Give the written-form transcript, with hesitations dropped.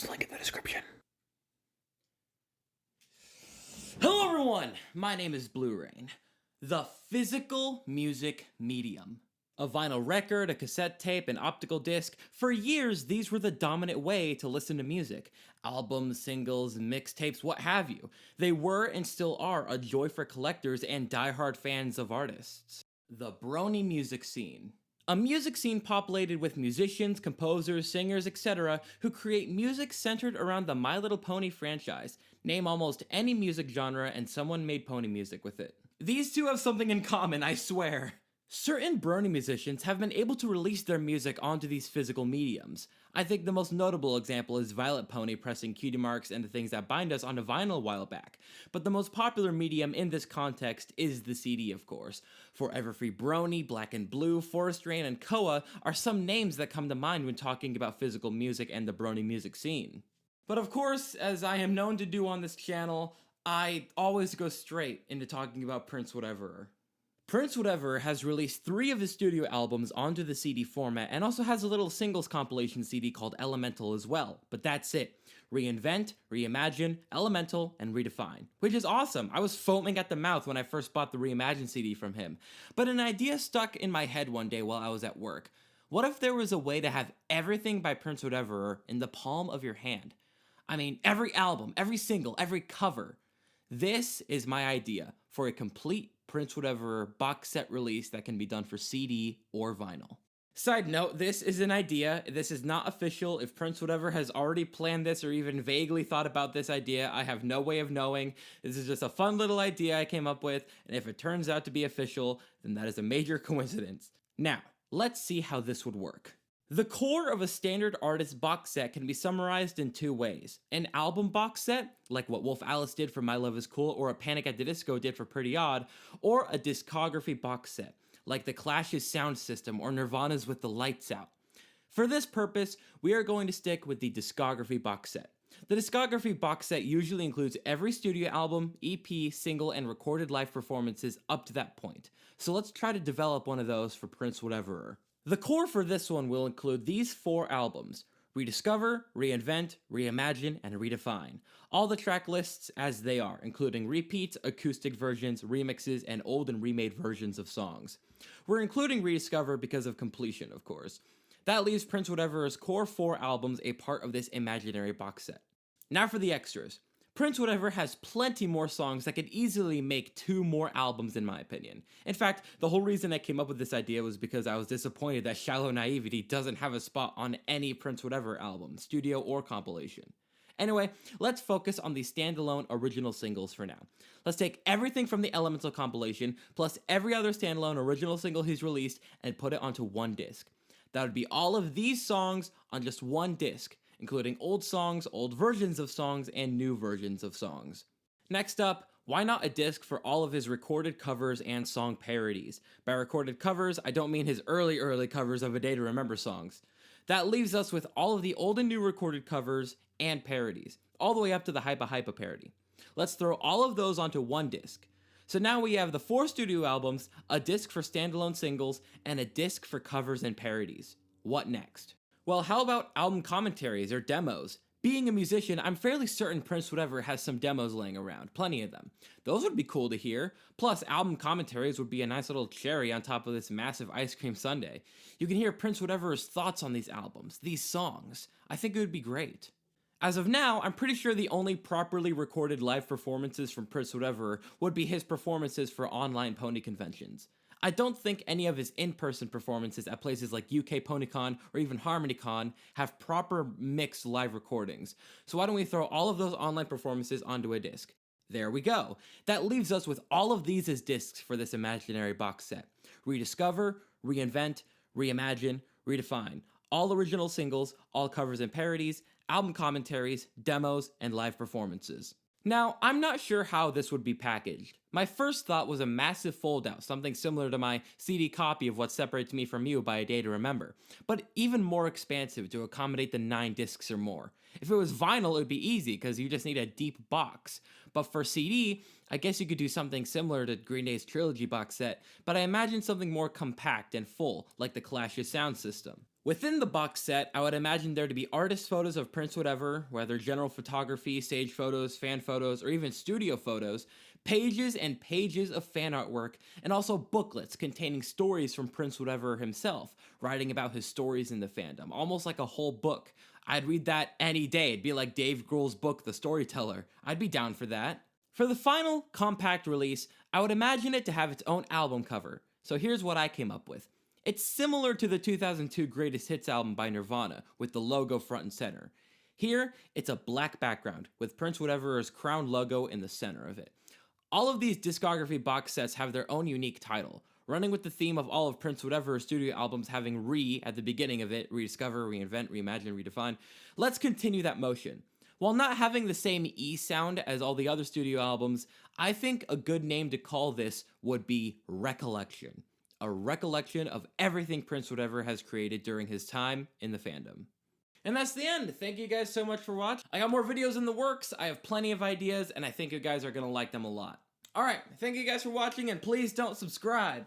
There's a link in the description. Hello everyone, my name is Blue Rain, the physical music medium. A vinyl record, a cassette tape, an optical disc. For years, these were the dominant way to listen to music. Albums, singles, mixtapes, what have you. They were and still are a joy for collectors and diehard fans of artists. The brony music scene. A music scene populated with musicians, composers, singers, etc. who create music centered around the My Little Pony franchise. Name almost any music genre and someone made pony music with it. These two have something in common, I swear. Certain brony musicians have been able to release their music onto these physical mediums. I think the most notable example is Violet Pony pressing cutie marks and the things that bind us onto vinyl a while back, but the most popular medium in this context is the CD, of course. Forever Free Brony, Black and Blue, Forest Rain, and Koa are some names that come to mind when talking about physical music and the brony music scene. But of course, as I am known to do on this channel, I always go straight into talking about PrinceWhateverer. PrinceWhateverer has released 3 of his studio albums onto the CD format and also has a little singles compilation CD called Elemental as well, but that's it. Reinvent, Reimagine, Elemental, and Redefine, which is awesome. I was foaming at the mouth when I first bought the Reimagine CD from him, but an idea stuck in my head one day while I was at work. What if there was a way to have everything by PrinceWhateverer in the palm of your hand? I mean, every album, every single, every cover. This is my idea for a complete PrinceWhateverer box set release that can be done for CD or vinyl. Side note, this is an idea. This is not official. If PrinceWhateverer has already planned this or even vaguely thought about this idea, I have no way of knowing. This is just a fun little idea I came up with, and if it turns out to be official, then that is a major coincidence. Now, let's see how this would work. The core of a standard artist box set can be summarized in 2 ways. An album box set, like what Wolf Alice did for My Love Is Cool or a Panic at the Disco did for Pretty Odd, or a discography box set, like the Clash's Sound System or Nirvana's With the Lights Out. For this purpose, we are going to stick with the discography box set. The discography box set usually includes every studio album, EP, single, and recorded live performances up to that point. So let's try to develop one of those for PrinceWhateverer. The core for this one will include these 4 albums: Rediscover, Reinvent, Reimagine, and Redefine. All the track lists as they are, including repeats, acoustic versions, remixes, and old and remade versions of songs. We're including Rediscover because of completion, of course. That leaves PrinceWhateverer's core 4 albums a part of this imaginary box set. Now for the extras. PrinceWhateverer has plenty more songs that could easily make 2 more albums in my opinion. In fact, the whole reason I came up with this idea was because I was disappointed that Shallow Naivety doesn't have a spot on any PrinceWhateverer album, studio or compilation. Anyway, let's focus on the standalone original singles for now. Let's take everything from the Elemental compilation, plus every other standalone original single he's released, and put it onto one disc. That would be all of these songs on just one disc, including old songs, old versions of songs, and new versions of songs. Next up, why not a disc for all of his recorded covers and song parodies? By recorded covers, I don't mean his early covers of A Day to Remember songs. That leaves us with all of the old and new recorded covers and parodies, all the way up to the Hypa Hypa parody. Let's throw all of those onto one disc. So now we have the 4 studio albums, a disc for standalone singles, and a disc for covers and parodies. What next? Well, how about album commentaries or demos? Being a musician, I'm fairly certain PrinceWhateverer has some demos laying around, plenty of them. Those would be cool to hear. Plus, album commentaries would be a nice little cherry on top of this massive ice cream sundae. You can hear PrinceWhateverer's thoughts on these albums, these songs. I think it would be great. As of now, I'm pretty sure the only properly recorded live performances from PrinceWhateverer would be his performances for online pony conventions. I don't think any of his in-person performances at places like UK PonyCon or even HarmonyCon have proper mixed live recordings, so why don't we throw all of those online performances onto a disc? There we go. That leaves us with all of these as discs for this imaginary box set. Rediscover, Reinvent, Reimagine, Redefine. All original singles, all covers and parodies, album commentaries, demos, and live performances. Now, I'm not sure how this would be packaged. My first thought was a massive fold-out, something similar to my CD copy of What Separates Me From You by A Day to Remember, but even more expansive to accommodate the 9 discs or more. If it was vinyl, it would be easy, because you just need a deep box. But for CD, I guess you could do something similar to Green Day's Trilogy box set, but I imagine something more compact and full, like the Clash's Sound System. Within the box set, I would imagine there to be artist photos of PrinceWhateverer, whether general photography, stage photos, fan photos, or even studio photos, pages and pages of fan artwork, and also booklets containing stories from PrinceWhateverer himself, writing about his stories in the fandom, almost like a whole book. I'd read that any day. It'd be like Dave Grohl's book, The Storyteller. I'd be down for that. For the final compact release, I would imagine it to have its own album cover. So here's what I came up with. It's similar to the 2002 Greatest Hits album by Nirvana, with the logo front and center. Here, it's a black background, with PrinceWhateverer's crown logo in the center of it. All of these discography box sets have their own unique title, running with the theme of all of PrinceWhateverer's studio albums having re at the beginning of it, rediscover, reinvent, reimagine, redefine. Let's continue that motion. While not having the same E sound as all the other studio albums, I think a good name to call this would be Recollection. A recollection of everything PrinceWhateverer has created during his time in the fandom. And that's the end. Thank you guys so much for watching. I got more videos in the works, I have plenty of ideas, and I think you guys are gonna like them a lot. Alright, thank you guys for watching, and please don't subscribe.